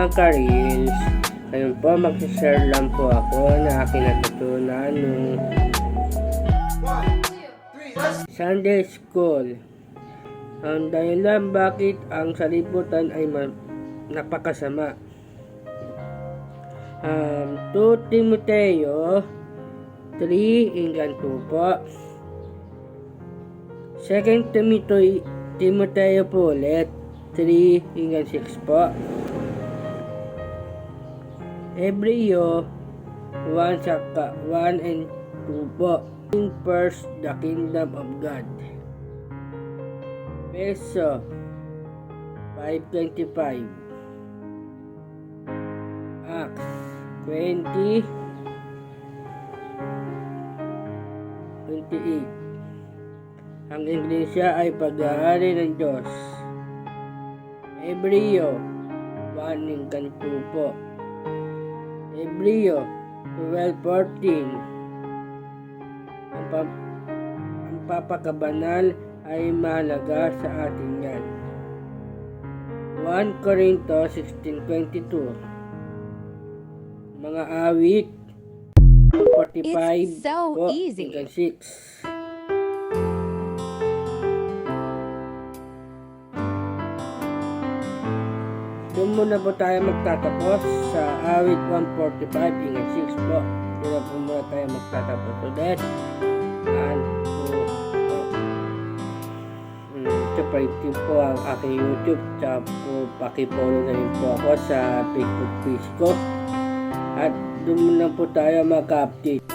mga ka-reels. Ngayon po, mag-share lang po ako na aking natutunan nung Sunday School. Ang dahilan bakit ang salibutan ay napakasama. 2 Timoteo 3:2 po. 2 Timoteo po ulit 3:6 po. Hebreo 1 and 2 po. First, the kingdom of God. Peso 5:25. Acts 20:28. Ang Iglesia ay pag-aari ng Diyos. Hebreo 1:2 po. Hebreo 12:14. Ang papakabanal ay mahalaga sa atin yan. 1 Corinto 16:22. Mga awit 45 It's so po, easy. 6. Doon muna po tayo magtatapos sa awit 145, 6 po. Doon po muna tayo magtatapos ulit. And ito pa rin po ang aking YouTube. Tsaka po pakipollow na rin po ako sa Facebook page ko. At doon muna po tayo mag-update.